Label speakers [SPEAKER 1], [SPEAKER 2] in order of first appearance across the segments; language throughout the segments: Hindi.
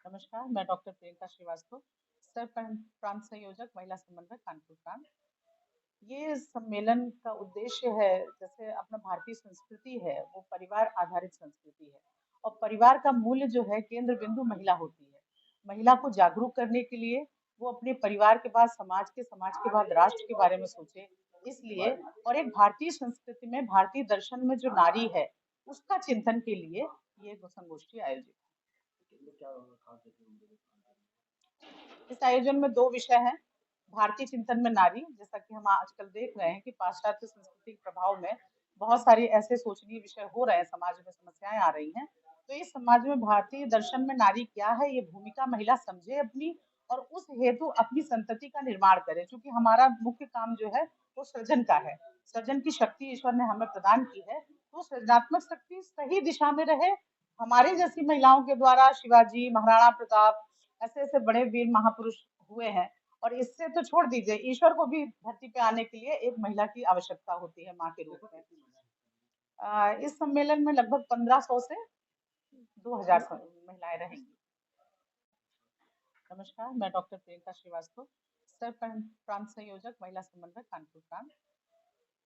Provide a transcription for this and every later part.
[SPEAKER 1] नमस्कार, मैं डॉक्टर प्रियंका श्रीवास्तव, सह प्रांत संयोजक महिला समन्वय कानपुर प्रांत। ये सम्मेलन का उद्देश्य है, जैसे अपना भारतीय संस्कृति है वो परिवार आधारित संस्कृति है और परिवार का मूल्य जो है केंद्र बिंदु महिला होती है। महिला को जागरूक करने के लिए वो अपने परिवार के बाद समाज के बाद राष्ट्र के बारे में सोचे, इसलिए और एक भारतीय संस्कृति में भारतीय दर्शन में जो नारी है उसका चिंतन के लिए ये संगोष्ठी आयोजित। इस आयोजन में दो विषय हैं। भारतीय चिंतन में नारी, जैसा कि हम आजकल देख रहे हैं कि पाश्चात्य संस्कृति के प्रभाव में बहुत सारे ऐसे सोचनीय विषय हो रहे हैं, समाज में समस्याएं आ रही हैं। तो इस समाज में भारतीय दर्शन में नारी क्या है, ये भूमिका महिला समझे अपनी और उस हेतु अपनी संतति का निर्माण करे, क्योंकि हमारा मुख्य काम जो है वो सृजन का है। सृजन की शक्ति ईश्वर ने हमें प्रदान की है, तो सृजनात्मक शक्ति सही दिशा में रहे। हमारे जैसी महिलाओं के द्वारा शिवाजी, महाराणा प्रताप, ऐसे ऐसे बड़े वीर महापुरुष हुए हैं। और इससे तो छोड़ दीजिए, ईश्वर को भी धरती पे आने के लिए एक महिला की आवश्यकता होती है माँ के रूप में। इस सम्मेलन में लगभग 1500 से 2000 महिलाएं रहेंगी। नमस्कार, मैं डॉक्टर प्रियंका श्रीवास्तव, सह प्रांत संयोजक महिला समन्वय कानपुर प्रांत।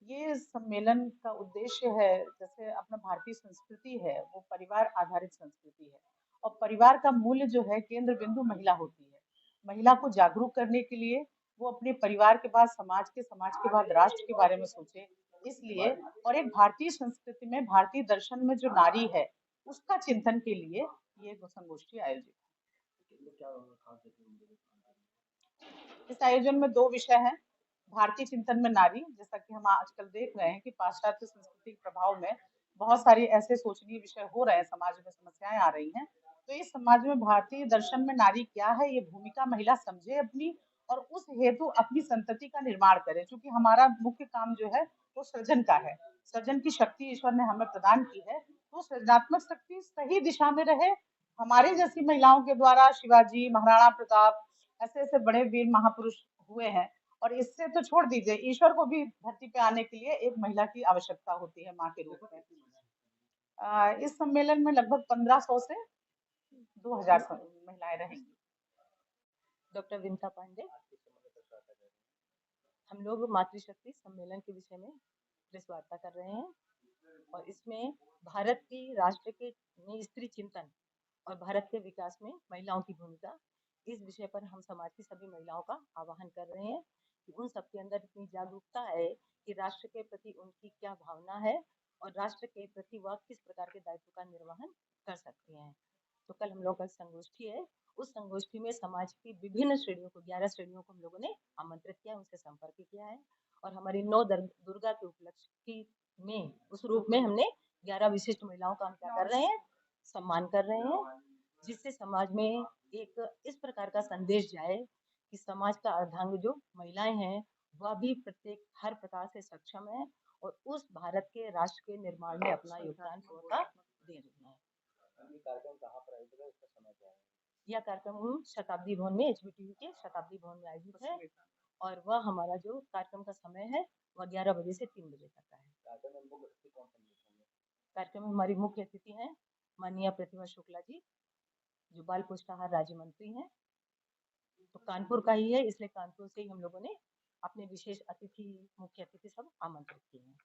[SPEAKER 1] ये सम्मेलन का उद्देश्य है, जैसे अपना भारतीय संस्कृति है वो परिवार आधारित संस्कृति है और परिवार का मूल्य जो है केंद्र बिंदु महिला होती है। महिला को जागरूक करने के लिए वो अपने परिवार के बाद समाज के बाद राष्ट्र के बारे में सोचे, इसलिए और एक भारतीय संस्कृति में भारतीय दर्शन में जो नारी है उसका चिंतन के लिए ये संगोष्ठी आयोजित। इस आयोजन में दो विषय हैं। भारतीय चिंतन में नारी, जैसा कि हम आजकल देख रहे हैं कि पाश्चात्य संस्कृति के प्रभाव में बहुत सारे ऐसे सोचनीय विषय हो रहे हैं, समाज में समस्याएं आ रही हैं। तो इस समाज में भारतीय दर्शन में नारी क्या है, ये भूमिका महिला समझे अपनी और उस हेतु अपनी संतति का निर्माण करे, क्योंकि हमारा मुख्य काम जो है वो सृजन का है। सृजन की शक्ति ईश्वर ने हमें प्रदान की है, तो सृजनात्मक शक्ति सही दिशा में रहे। हमारे जैसी महिलाओं के द्वारा शिवाजी, महाराणा प्रताप, ऐसे ऐसे बड़े वीर महापुरुष हुए हैं। और इससे तो छोड़ दीजिए, ईश्वर को भी धरती पे आने के लिए एक महिला की आवश्यकता होती है माँ के रूप में। इस सम्मेलन में लगभग 1500 से 2000 महिलाएं रहेंगी।
[SPEAKER 2] डॉक्टर विंता पांडे। हम लोग मातृशक्ति सम्मेलन के विषय में प्रेस वार्ता कर रहे हैं और इसमें भारत की राष्ट्र के में स्त्री चिंतन और भारत के विकास में महिलाओं की भूमिका, इस विषय पर हम समाज की सभी महिलाओं का आह्वान कर रहे हैं कि उन सबके अंदर इतनी जागरूकता है कि राष्ट्र के प्रति उनकी क्या भावना है और राष्ट्र के प्रति वह किस प्रकार के दायित्व का निर्वहन कर सकती हैं। तो कल हम लोग का संगोष्ठी है, उस संगोष्ठी में समाज की विभिन्न श्रेणियों को 11 श्रेणियों को हम लोगों ने आमंत्रित किया, उनसे संपर्क किया है और हमारी 9 दुर्गा के उपलक्ष्य में उस रूप में हमने 11 विशिष्ट महिलाओं का हम क्या कर रहे हैं, सम्मान कर रहे हैं, जिससे समाज में एक इस प्रकार का संदेश जाए कि समाज का अर्धांग जो महिलाएं हैं वह भी प्रत्येक हर प्रकार से सक्षम है और उस भारत के राष्ट्र के निर्माण में अपना योगदान पूर्णतः दे रही है।
[SPEAKER 3] ये कार्यक्रम कहाँ पर आयोजित है, इसका समय क्या है?
[SPEAKER 2] यह कार्यक्रम शताब्दी भवन में, HBTV के शताब्दी भवन में आयोजित है और वह हमारा जो कार्यक्रम का समय है वह 11 बजे से 3 बजे तक का है। कार्यक्रम में हमारी मुख्य अतिथि हैं माननीय प्रतिभा शुक्ला जी, जो बाल पुष्टाहार राज्य मंत्री हैं। तो कानपुर का ही है, इसलिए कानपुर से ही हम लोगों ने अपने विशेष अतिथि, मुख्य अतिथि सब आमंत्रित किए हैं।